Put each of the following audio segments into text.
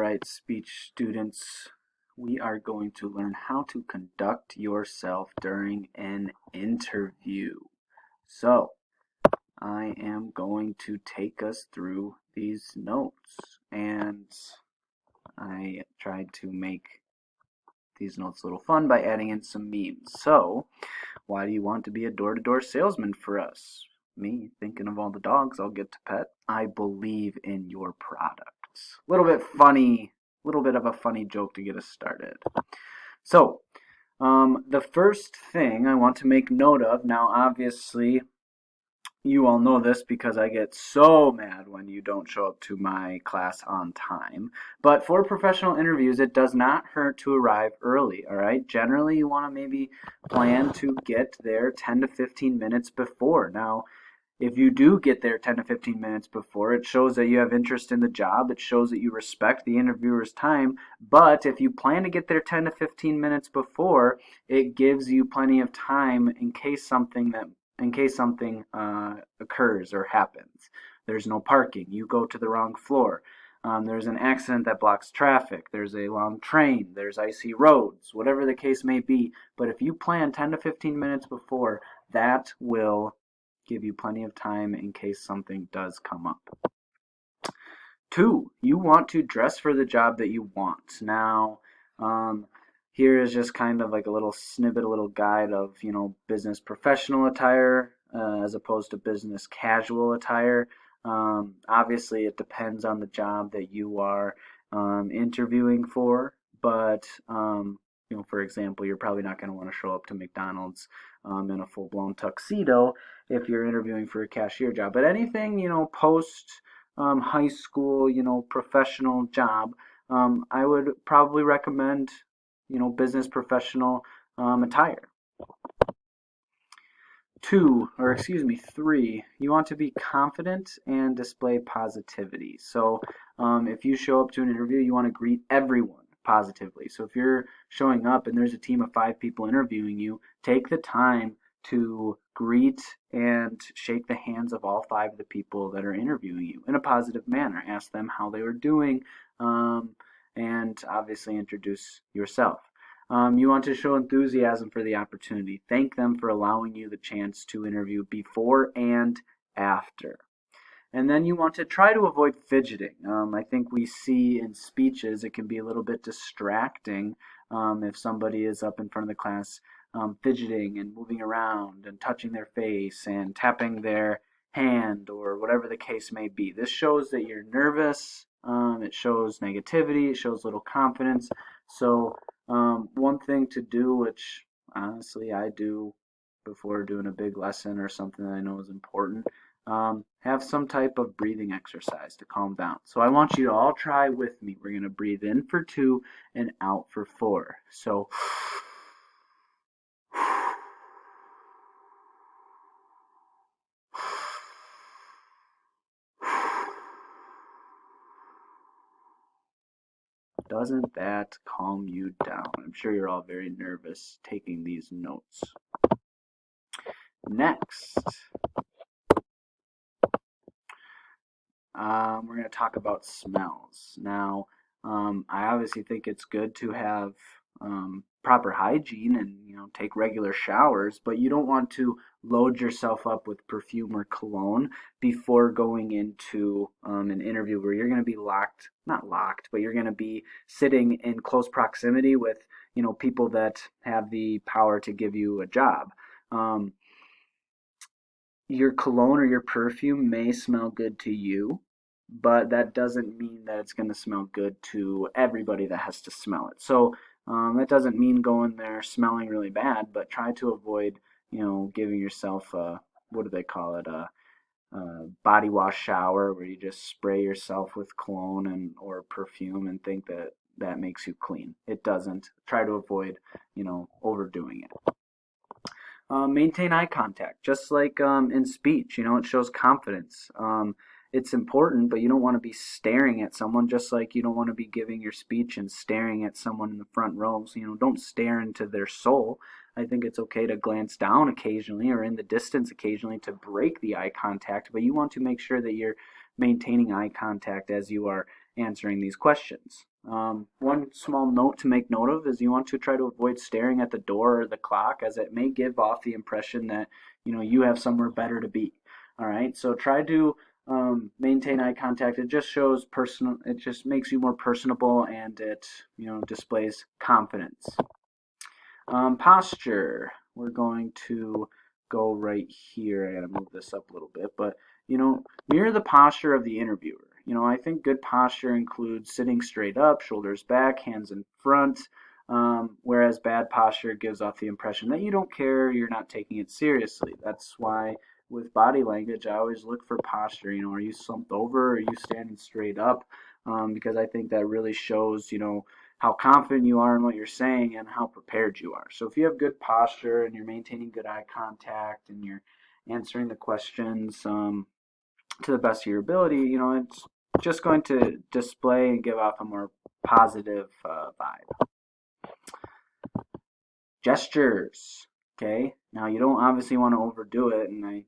right, speech students, we are going to learn how to conduct yourself during an interview. So, I am going to take us through these notes, and I tried to make these notes a little fun by adding in some memes. So, why do you want to be a door-to-door salesman for us? Me, thinking of all the dogs I'll get to pet. I believe in your products. A little bit funny, a little bit of a funny joke to get us started. So, the first thing I want to make note of, now obviously you all know this because I get so mad when you don't show up to my class on time. But for professional interviews, it does not hurt to arrive early, all right? Generally, you want to maybe plan to get there 10 to 15 minutes before. Now, if you do get there 10 to 15 minutes before, it shows that you have interest in the job. It shows that you respect the interviewer's time. But if you plan to get there 10 to 15 minutes before, it gives you plenty of time in case something occurs or happens. There's no parking. You go to the wrong floor. There's an accident that blocks traffic. There's a long train. There's icy roads. Whatever the case may be. But if you plan 10 to 15 minutes before, that will give you plenty of time in case something does come up. 2, you want to dress for the job that you want. Now, here is just kind of like a little snippet, a little guide of, business professional attire as opposed to business casual attire. Obviously, it depends on the job that you are interviewing for, but for example, you're probably not going to want to show up to McDonald's in a full-blown tuxedo if you're interviewing for a cashier job. But anything, post high school, professional job, I would probably recommend, business professional attire. 3, you want to be confident and display positivity. So if you show up to an interview, you want to greet everyone positively. So if you're showing up and there's a team of 5 people interviewing you, take the time to greet and shake the hands of all 5 of the people that are interviewing you in a positive manner. Ask them how they were doing, and obviously introduce yourself. You want to show enthusiasm for the opportunity. Thank them for allowing you the chance to interview before and after. And then you want to try to avoid fidgeting. I think we see in speeches it can be a little bit distracting if somebody is up in front of the class fidgeting and moving around and touching their face and tapping their hand or whatever the case may be. This shows that you're nervous. It shows negativity. It shows little confidence. So one thing to do, which honestly I do before doing a big lesson or something that I know is important, have some type of breathing exercise to calm down. So I want you to all try with me. We're going to breathe in for 2 and out for 4. So doesn't that calm you down? I'm sure you're all very nervous taking these notes. Next, we're going to talk about smells. Now, I obviously think it's good to have proper hygiene and take regular showers, but you don't want to load yourself up with perfume or cologne before going into an interview where you're going to be not locked, but you're going to be sitting in close proximity with people that have the power to give you a job. Your cologne or your perfume may smell good to you, but that doesn't mean that it's going to smell good to everybody that has to smell it. So that doesn't mean going there smelling really bad, but try to avoid, giving yourself what do they call it, a body wash shower where you just spray yourself with cologne or perfume and think that that makes you clean. It doesn't. Try to avoid, overdoing it. Maintain eye contact, just like in speech. It shows confidence. It's important, but you don't want to be staring at someone, just like you don't want to be giving your speech and staring at someone in the front row. So, don't stare into their soul. I think it's okay to glance down occasionally or in the distance occasionally to break the eye contact, but you want to make sure that you're maintaining eye contact as you are answering these questions. One small note to make note of is you want to try to avoid staring at the door or the clock, as it may give off the impression that you have somewhere better to be. All right, so try to maintain eye contact. It just shows personal. It just makes you more personable, and it displays confidence. Posture. We're going to go right here. I gotta move this up a little bit, but mirror the posture of the interviewer. I think good posture includes sitting straight up, shoulders back, hands in front, whereas bad posture gives off the impression that you don't care, you're not taking it seriously. That's why with body language, I always look for posture. Are you slumped over? Are you standing straight up? Because I think that really shows, how confident you are in what you're saying and how prepared you are. So if you have good posture and you're maintaining good eye contact and you're answering the questions to the best of your ability, it's just going to display and give off a more positive vibe. Gestures. Okay, now you don't obviously want to overdo it, and I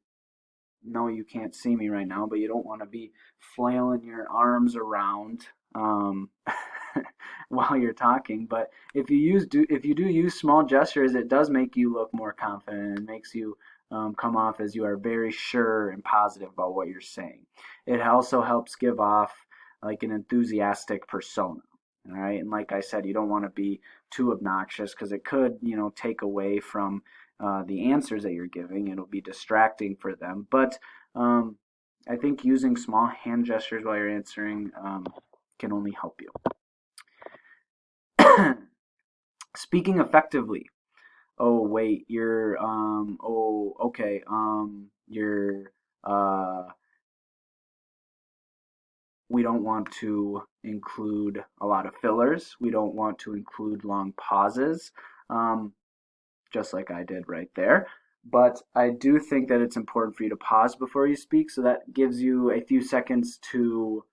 know you can't see me right now, but you don't want to be flailing your arms around while you're talking. But if you do use small gestures, it does make you look more confident. It makes you come off as you are very sure and positive about what you're saying. It also helps give off like an enthusiastic persona. All right, and like I said, you don't want to be too obnoxious because it could, take away from the answers that you're giving. It'll be distracting for them. But I think using small hand gestures while you're answering can only help you. Speaking effectively. Oh wait, you're okay. You're we don't want to include a lot of fillers. We don't want to include long pauses, just like I did right there. But I do think that it's important for you to pause before you speak, so that gives you a few seconds to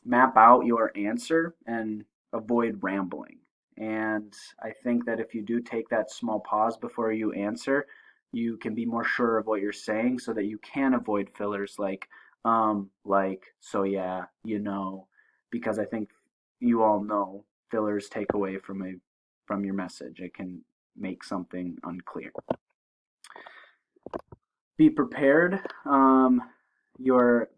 map out your answer and avoid rambling. And I think that if you do take that small pause before you answer, you can be more sure of what you're saying so that you can avoid fillers like, so yeah, because I think you all know fillers take away from your message. It can make something unclear. Be prepared.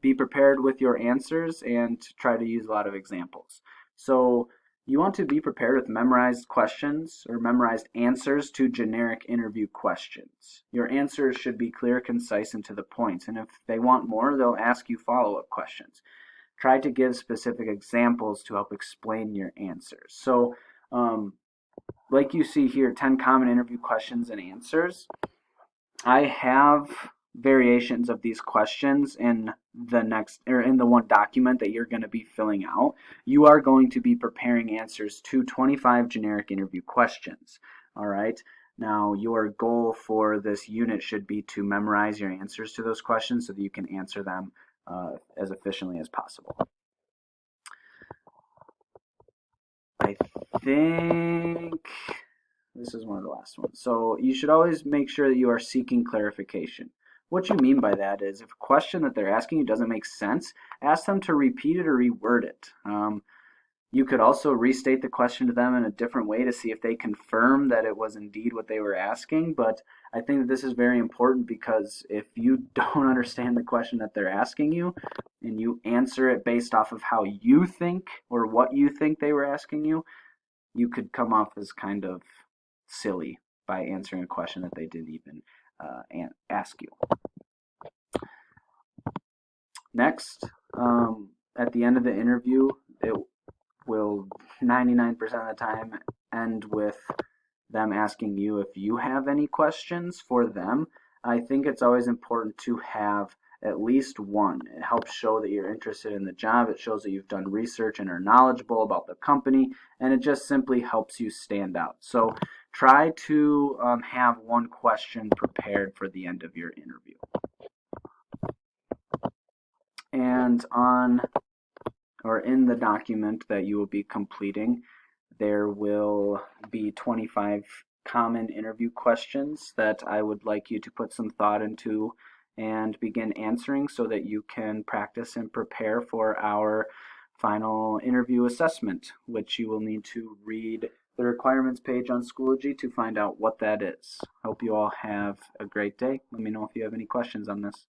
Be prepared with your answers and try to use a lot of examples. So you want to be prepared with memorized questions or memorized answers to generic interview questions. Your answers should be clear, concise, and to the point. And if they want more, they'll ask you follow-up questions. Try to give specific examples to help explain your answers. So like you see here, 10 common interview questions and answers. I have variations of these questions in the one document that you're going to be filling out. You are going to be preparing answers to 25 generic interview questions. All right. Now, your goal for this unit should be to memorize your answers to those questions so that you can answer them as efficiently as possible. I think this is one of the last ones. So you should always make sure that you are seeking clarification. What you mean by that is if a question that they're asking you doesn't make sense, ask them to repeat it or reword it. You could also restate the question to them in a different way to see if they confirm that it was indeed what they were asking. But I think that this is very important because if you don't understand the question that they're asking you and you answer it based off of how you think or what you think they were asking you, you could come off as kind of silly by answering a question that they didn't even ask you. Next, at the end of the interview, it will 99% of the time end with them asking you if you have any questions for them. I think it's always important to have at least one. It helps show that you're interested in the job. It shows that you've done research and are knowledgeable about the company, and it just simply helps you stand out. So try to have one question prepared for the end of your interview. And in the document that you will be completing, there will be 25 common interview questions that I would like you to put some thought into and begin answering so that you can practice and prepare for our final interview assessment, which you will need to read the requirements page on Schoology to find out what that is. Hope you all have a great day. Let me know if you have any questions on this.